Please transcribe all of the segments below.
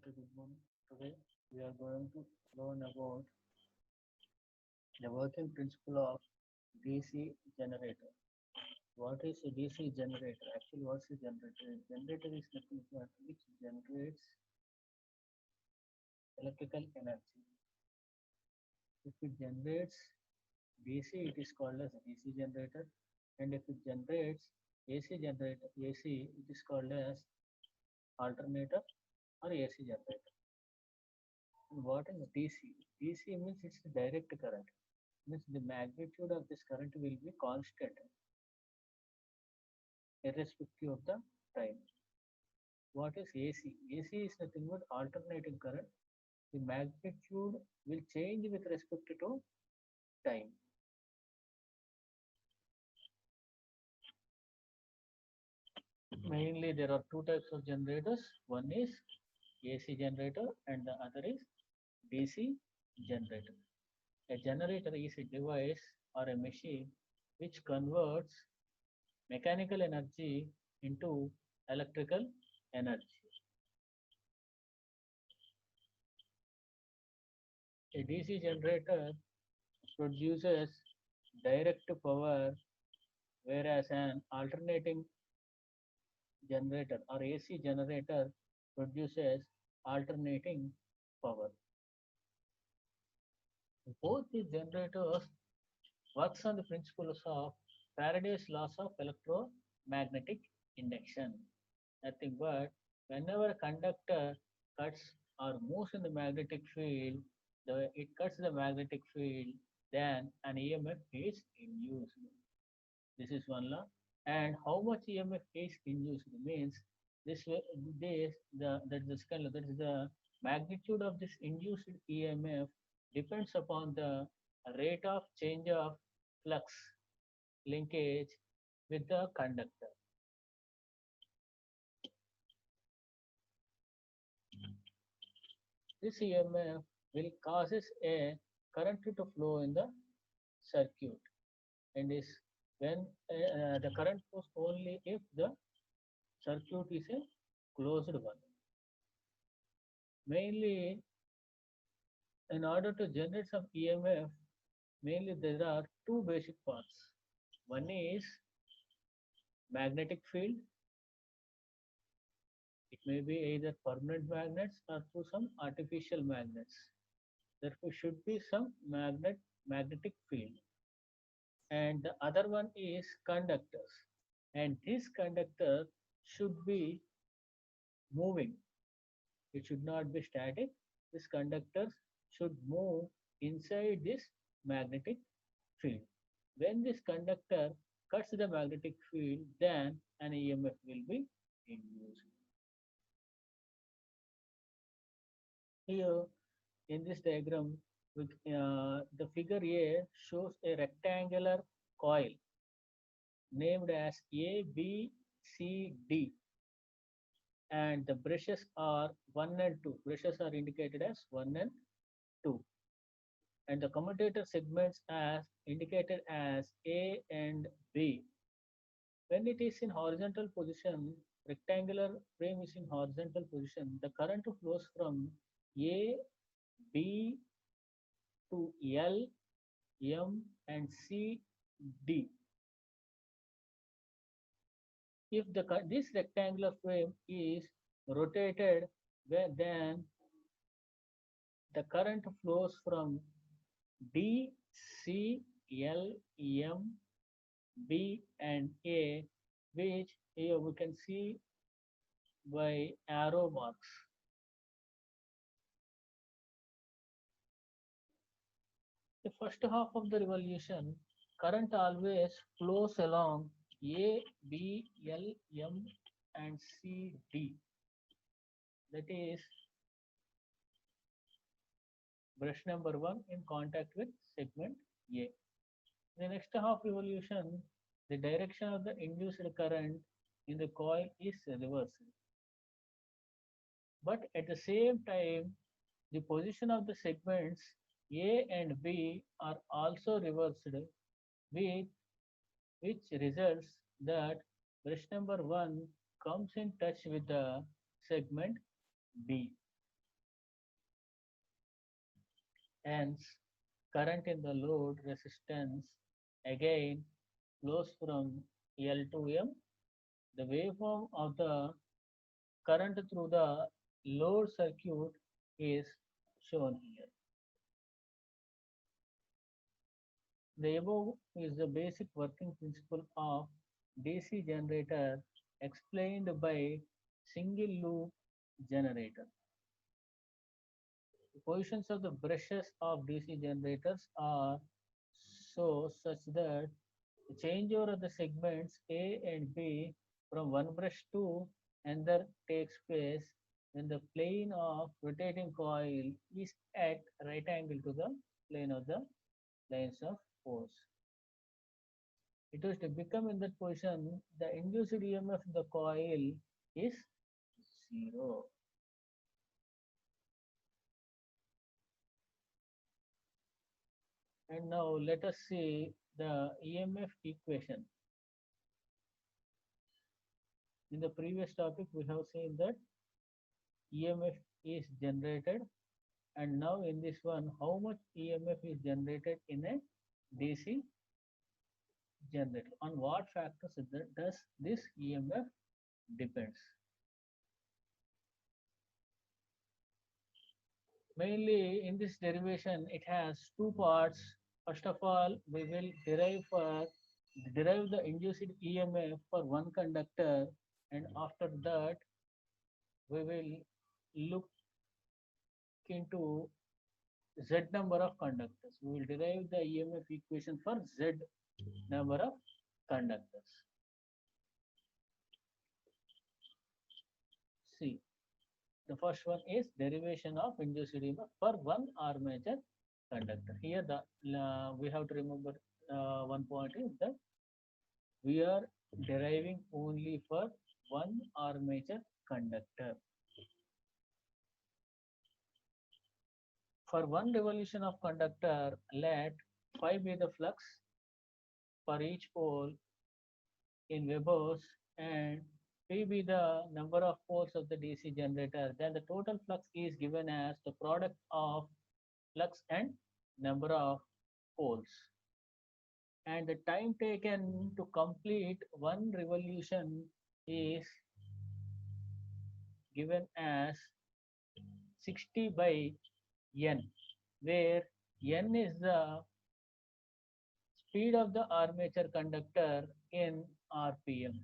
Good morning. Today we are going to learn about the working principle of DC generator. What is a DC generator? Actually, what's a generator? A generator is nothing but which generates electrical energy. If it generates DC, it is called as a DC generator, and if it generates AC, it is called as alternator or AC generator. And what is DC? DC means it's a direct current. Means the magnitude of this current will be constant irrespective of the time. What is AC? AC is nothing but alternating current. The magnitude will change with respect to time. Mainly there are two types of generators. One is AC generator and the other is DC generator. A generator is a device or a machine which converts mechanical energy into electrical energy. A DC generator produces direct power, whereas an alternating generator or AC generator produces alternating power. Both the generators works on the principles of Faraday's laws of electromagnetic induction. Nothing but whenever a conductor cuts or moves in the magnetic field, it cuts the magnetic field, then an EMF is induced. This is one law. And how much EMF is induced means this way, that is the magnitude of this induced EMF depends upon the rate of change of flux linkage with the conductor. This EMF will causes a current to flow in the circuit and is when the current flows only if the circuit is a closed one. Mainly, in order to generate some EMF, mainly there are two basic parts. One is magnetic field. It may be either permanent magnets or through some artificial magnets. Therefore, should be some magnetic field. And the other one is conductors. And this conductor should be moving. It should not be static. This conductor should move inside this magnetic field. When this conductor cuts the magnetic field, then an EMF will be induced. Here in this diagram, the figure A shows a rectangular coil named as A, B, C, D, and the brushes are 1 and 2. Brushes are indicated as 1 and 2, and the commutator segments as indicated as A and B. When it is in horizontal position, rectangular frame is in horizontal position, the current flows from A, B to L, M, and C, D. If this rectangular frame is rotated, then the current flows from D, C, L, M, B, and A, which here we can see by arrow marks. The first half of the revolution, current always flows along A, B, L, M, and C, D. That is brush number 1 in contact with segment A. In the next half revolution, the direction of the induced current in the coil is reversed. But at the same time, the position of the segments A and B are also reversed, with which results that brush number 1 comes in touch with the segment B. Hence, current in the load resistance again flows from L to M. The waveform of the current through the load circuit is shown here. The above is the basic working principle of DC generator explained by single loop generator. The positions of the brushes of DC generators are so such that the changeover of the segments A and B from one brush to another takes place when the plane of rotating coil is at right angle to the plane of the lines of force. It was to become in that position, the induced EMF in the coil is zero. And now let us see the EMF equation. In the previous topic, we have seen that EMF is generated, and now in this one, how much EMF is generated in a DC generator? On what factors does this EMF depends? Mainly in this derivation, it has two parts. First of all, we will derive the induced EMF for one conductor, and after that, we will look into Z number of conductors. We will derive the EMF equation for Z number of conductors. See, the first one is derivation of induced EMF for one armature conductor. Here, we have to remember one point is that we are deriving only for one armature conductor. For one revolution of conductor, let phi be the flux for each pole in Webers and P be the number of poles of the DC generator. Then the total flux is given as the product of flux and number of poles. And the time taken to complete one revolution is given as 60 by N, where N is the speed of the armature conductor in RPM.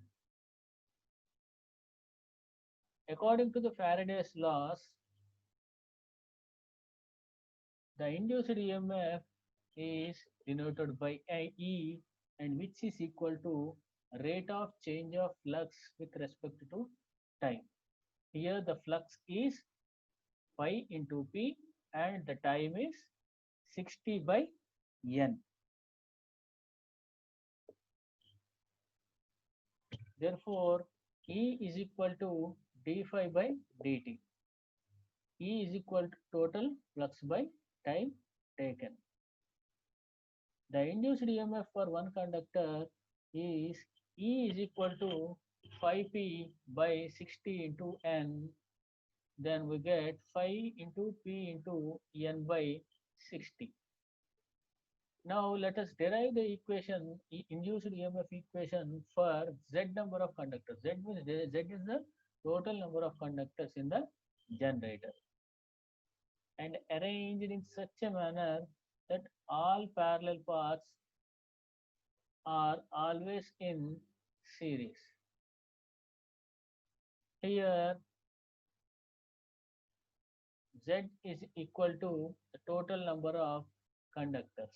According to the Faraday's laws, the induced EMF is denoted by E, and which is equal to rate of change of flux with respect to time. Here the flux is phi into P and the time is 60 by N. Therefore, E is equal to d phi by dt. E is equal to total flux by time taken. The induced EMF for one conductor is E is equal to phi p by 60 into N. Then we get phi into P into N by 60. Now let us derive the equation, induced EMF equation for Z number of conductors. Z means Z is the total number of conductors in the generator, and arranged in such a manner that all parallel paths are always in series. Here Z is equal to the total number of conductors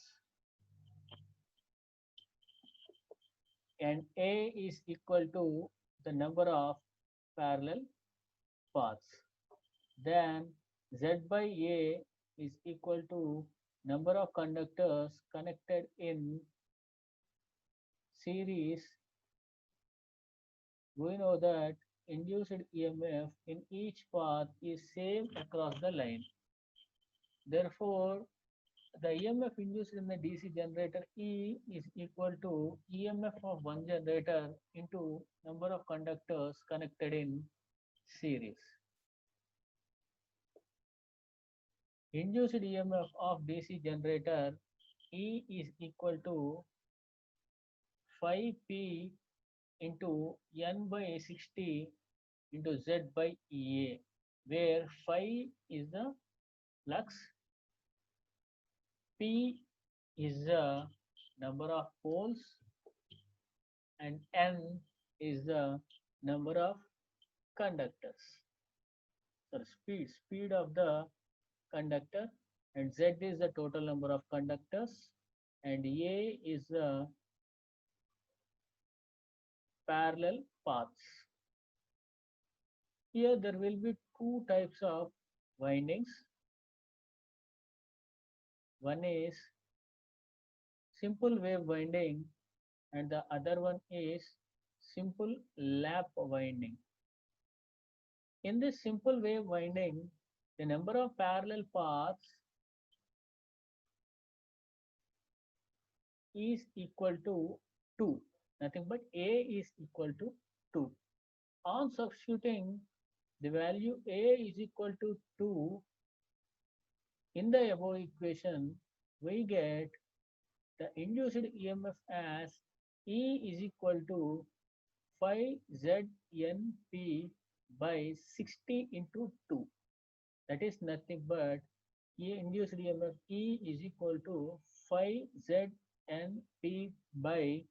and A is equal to the number of parallel paths. Then Z by A is equal to number of conductors connected in series. We know that induced EMF in each path is same across the line. Therefore, the EMF induced in the DC generator E is equal to EMF of one generator into number of conductors connected in series. Induced EMF of DC generator E is equal to 5P into N by 60 into Z by EA, where phi is the flux, P is the number of poles, and N is the number of conductors. So speed of the conductor, and Z is the total number of conductors, and A is the parallel paths. Here there will be two types of windings. One is simple wave winding and the other one is simple lap winding. In this simple wave winding, the number of parallel paths is equal to 2. Nothing but A is equal to 2. On substituting the value A is equal to 2 in the above equation, we get the induced EMF as E is equal to 5ZNP by 60 into 2. That is nothing but induced EMF E is equal to 5ZNP by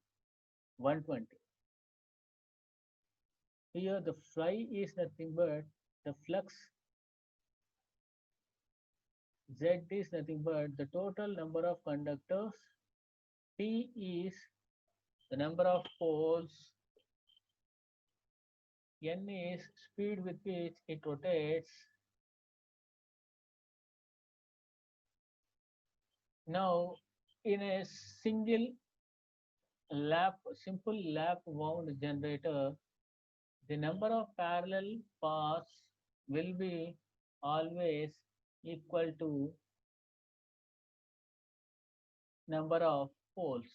120. Here the phi is nothing but the flux, Z is nothing but the total number of conductors, P is the number of poles, N is speed with which it rotates. Now, in a simple lap wound generator, the number of parallel paths will be always equal to number of poles.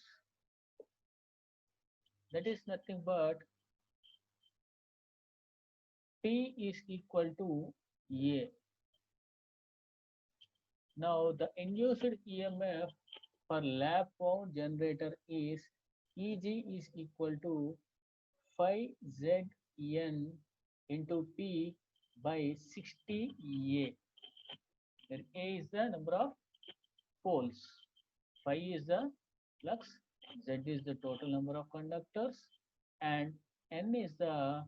That is nothing but P is equal to A. Now the induced EMF for lap wound generator is Eg is equal to 5Zn into P by 60A, where A is the number of poles, phi is the flux, Z is the total number of conductors, and N is the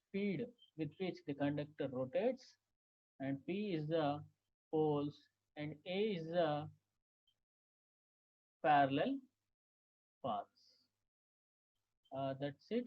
speed with which the conductor rotates, and P is the poles, and A is the parallel paths. That's it.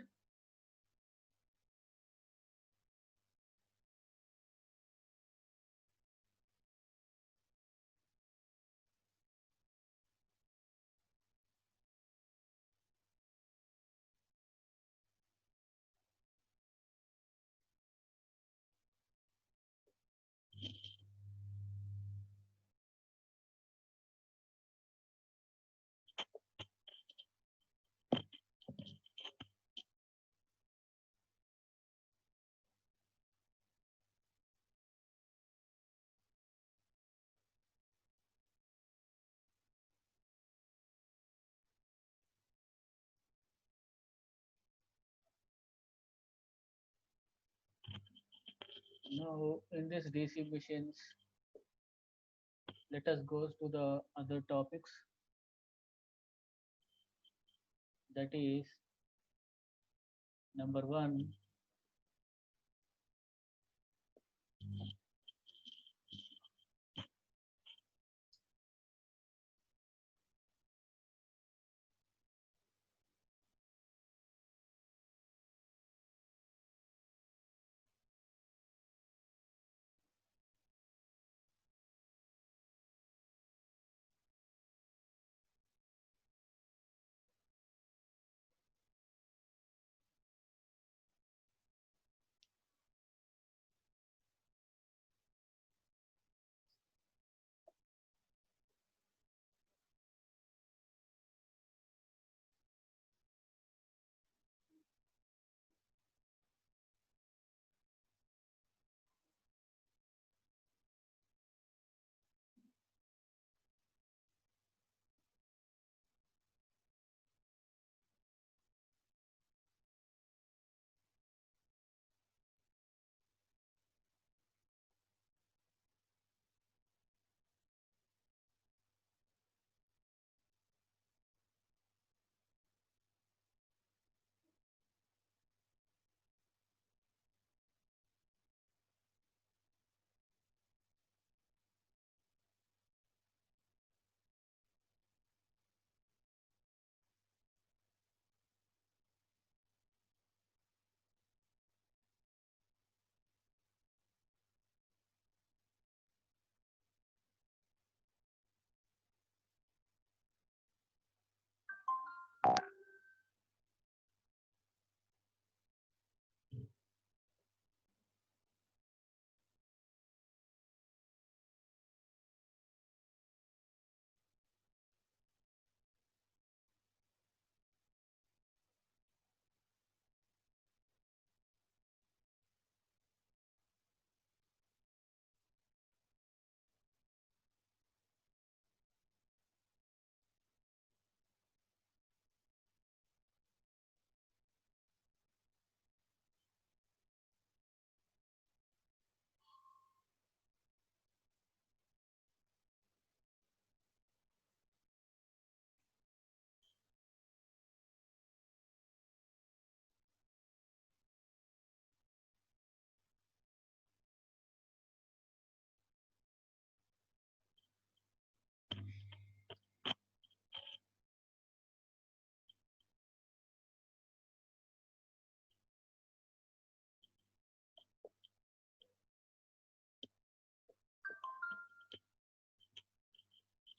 Now, in this DC machines, let us go to the other topics. That is number one,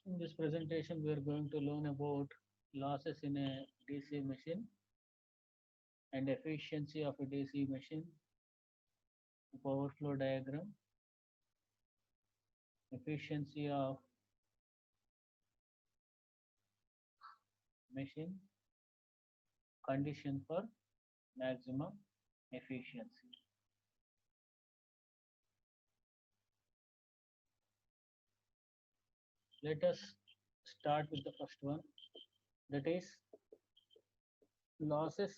In this presentation, we are going to learn about losses in a DC machine and efficiency of a DC machine, power flow diagram, efficiency of machine, condition for maximum efficiency. Let us start with the first one, that is losses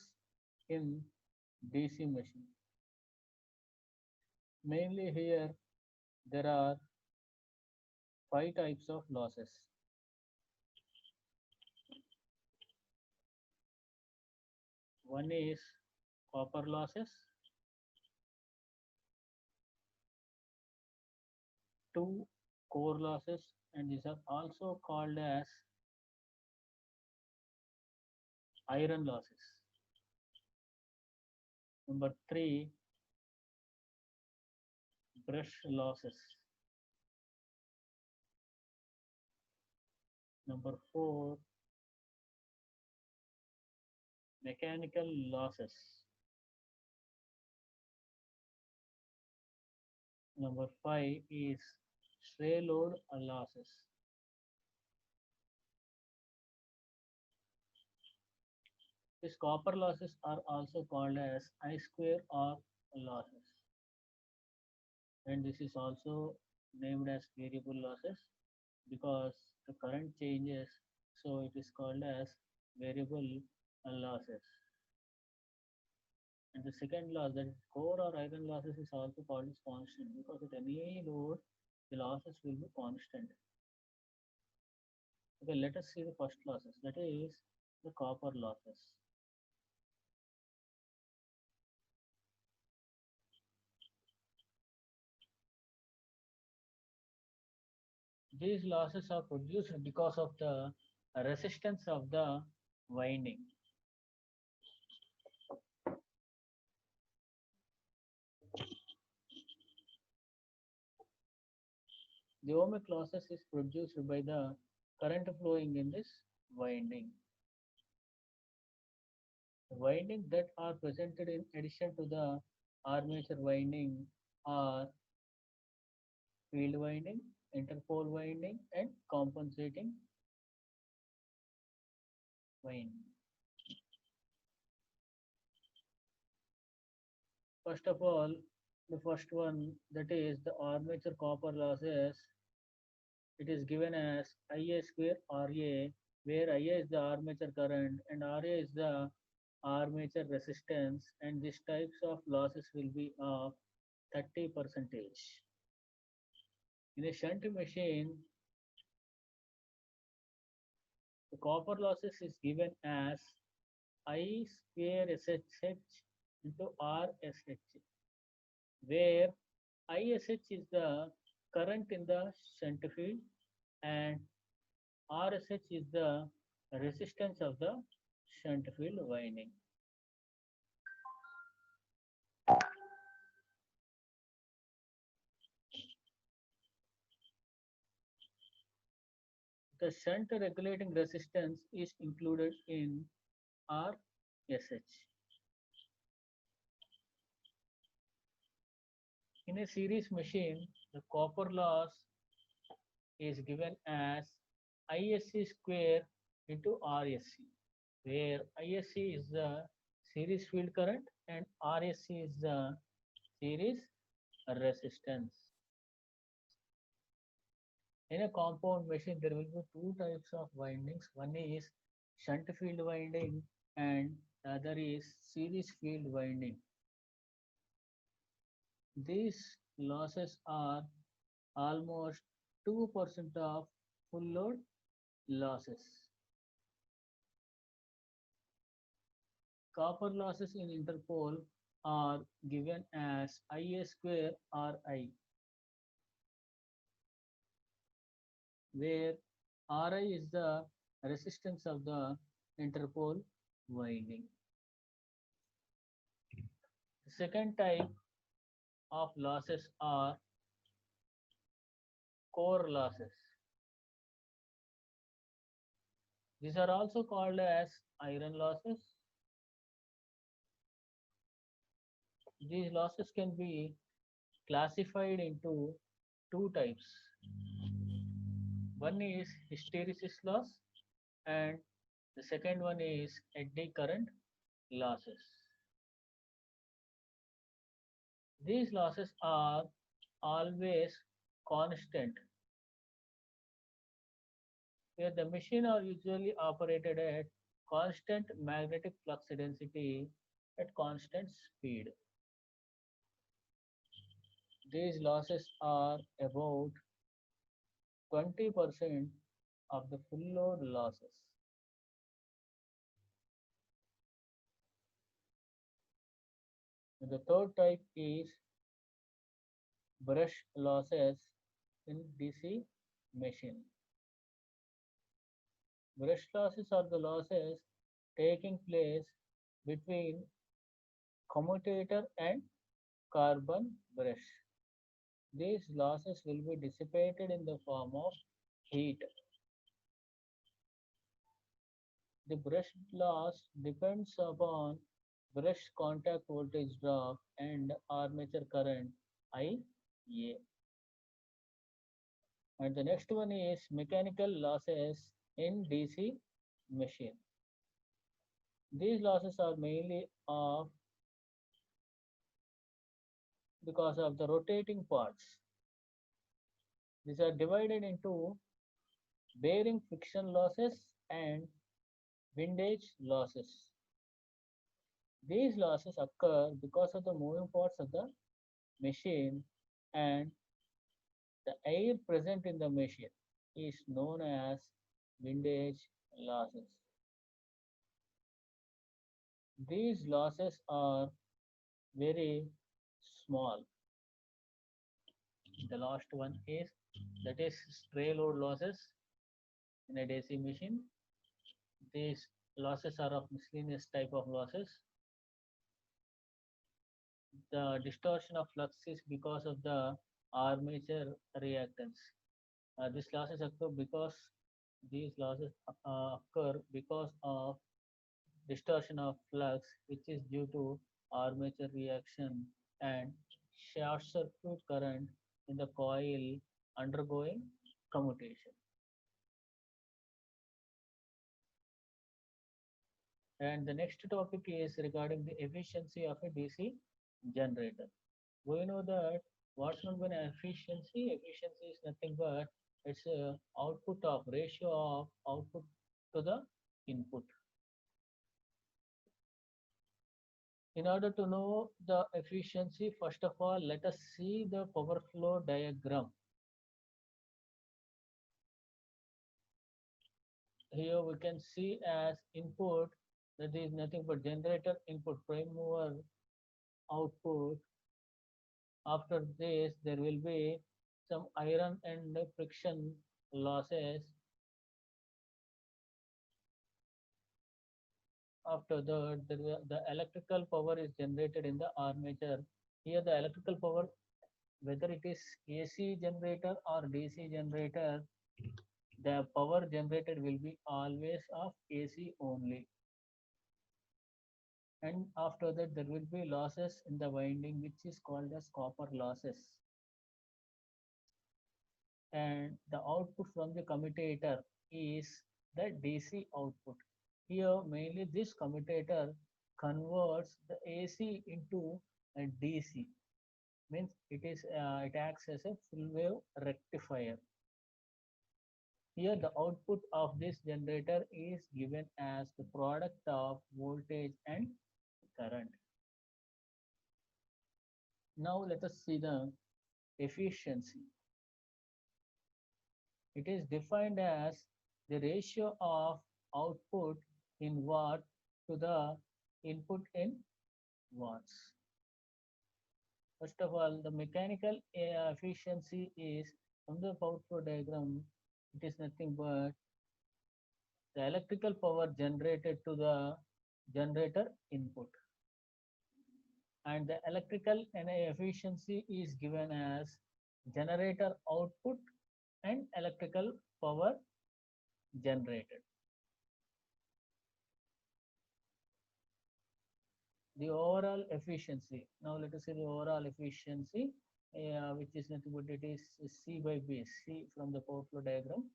in DC machine. Mainly here there are five types of losses. One is copper losses, two core losses, and these are also called as iron losses. Number three, brush losses. Number four, mechanical losses. Number five is stray load losses. These copper losses are also called as I square R losses, and this is also named as variable losses because the current changes, so it is called as variable losses. And the second loss, that is core or iron losses, is also called as constant because at any load the losses will be constant. Okay, let us see the first losses, that is the copper losses. These losses are produced because of the resistance of the winding. The ohmic losses is produced by the current flowing in this winding. The windings that are presented in addition to the armature winding are field winding, interpole winding, and compensating winding. First of all, the first one, that is the armature copper losses, it is given as Ia square Ra, where Ia is the armature current and Ra is the armature resistance, and these types of losses will be of 30%. In a shunt machine, the copper losses is given as I square SHH into RSH, where ISH is the current in the shunt field and RSH is the resistance of the shunt field winding. The shunt regulating resistance is included in RSH. In a series machine, the copper loss is given as ISC square into RSC, where ISC is the series field current and RSC is the series resistance. In a compound machine, there will be two types of windings. One is shunt field winding and the other is series field winding. These losses are almost 2% of full load losses. Copper losses in interpole are given as Ia square Ri, where Ri is the resistance of the interpole winding. The second type of losses are core losses. These are also called as iron losses. These losses can be classified into two types. One is hysteresis loss and the second one is eddy current losses. These losses are always constant, where the machine are usually operated at constant magnetic flux density at constant speed. These losses are about 20% of the full load losses. The third type is brush losses in DC machine. Brush losses are the losses taking place between commutator and carbon brush. These losses will be dissipated in the form of heat. The brush loss depends upon brush contact voltage drop and armature current IA. And the next one is mechanical losses in DC machine. These losses are mainly of because of the rotating parts. These are divided into bearing friction losses and windage losses. These losses occur because of the moving parts of the machine and the air present in the machine is known as windage losses. These losses are very small. The last one is that is stray load losses in a DC machine. These losses are of miscellaneous type of losses. The distortion of flux is because of the armature reactance. These losses occur because these losses occur because of distortion of flux, which is due to armature reaction and short circuit current in the coil undergoing commutation. And the next topic is regarding the efficiency of a DC generator. We know that what's known by efficiency? Efficiency is nothing but it's a output of ratio of output to the input. In order to know the efficiency, first of all, let us see the power flow diagram. Here we can see as input that is nothing but generator input prime mover output. After this, there will be some iron and friction losses. After that, the electrical power is generated in the armature. Here, the electrical power, whether it is AC generator or DC generator, the power generated will be always of AC only. And after that, there will be losses in the winding, which is called as copper losses. And the output from the commutator is the DC output. Here, mainly this commutator converts the AC into a DC, means it acts as a full wave rectifier. Here, the output of this generator is given as the product of voltage and current. Now, let us see the efficiency. It is defined as the ratio of output in watt to the input in watts. First of all, the mechanical efficiency is from the power flow diagram. It is nothing but the electrical power generated to the generator input, and the electrical efficiency is given as generator output and electrical power generated. The overall efficiency. Now let us see the overall efficiency, which is nothing but it is C by B. C from the power flow diagram.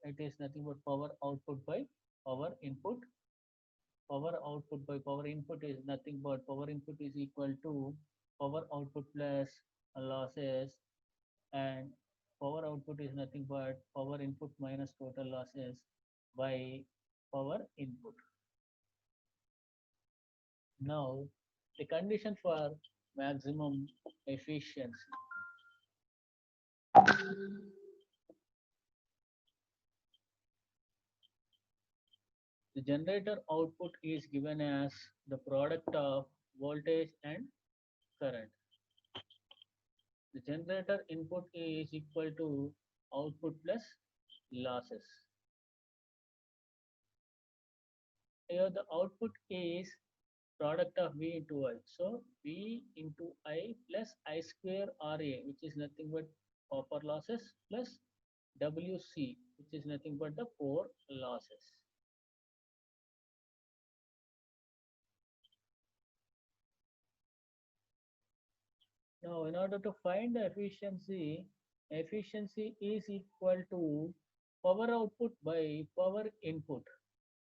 It is nothing but power output by power input. Power output by power input is nothing but power input is equal to power output plus losses, and power output is nothing but power input minus total losses by power input. Now, the condition for maximum efficiency. The generator output is given as the product of voltage and current. The generator input is equal to output plus losses. Here the output is product of V into I. So V into I plus I square RA, which is nothing but copper losses, plus WC, which is nothing but the core losses. Now, in order to find the efficiency, efficiency is equal to power output by power input.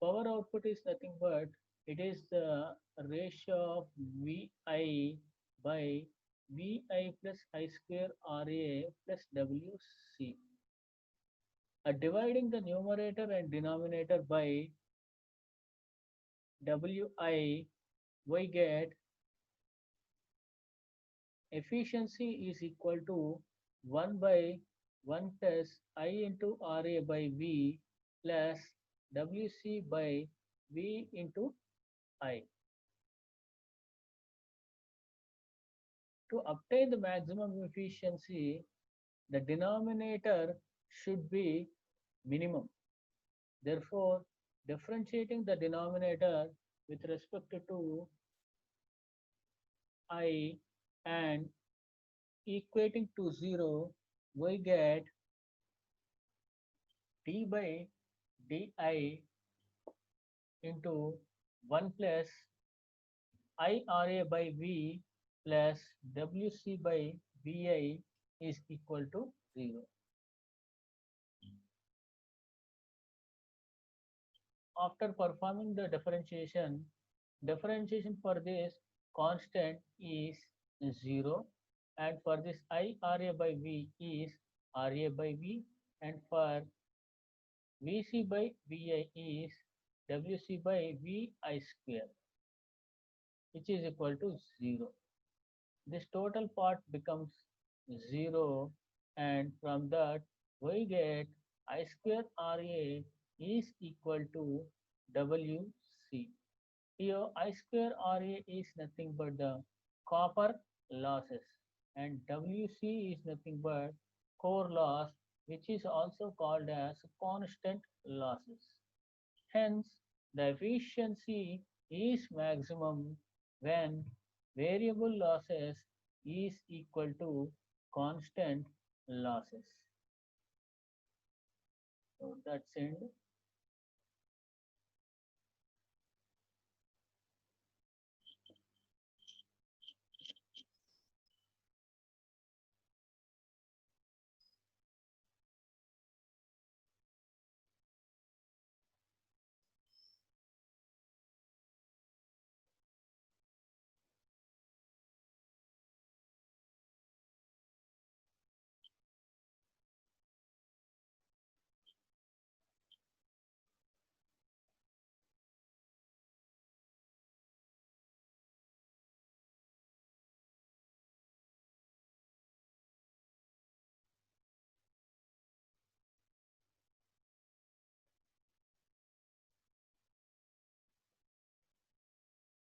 Power output is nothing but it is the ratio of VI by VI plus I square RA plus WC. Dividing the numerator and denominator by WI, we get efficiency is equal to 1 by 1 plus I into RA by V plus WC by V into I. To obtain the maximum efficiency, the denominator should be minimum. Therefore, differentiating the denominator with respect to I and equating to 0, we get d by di into 1 plus IRA by V plus WC by VI is equal to 0. After performing the differentiation for this constant is 0, and for this IRA by V is RA by V, and for VC by VI is WC by VI square, which is equal to 0. This total part becomes 0, and from that we get I square RA is equal to WC. Here I square RA is nothing but the copper losses, and WC is nothing but core loss, which is also called as constant losses. Hence, the efficiency is maximum when variable losses is equal to constant losses. So that's end.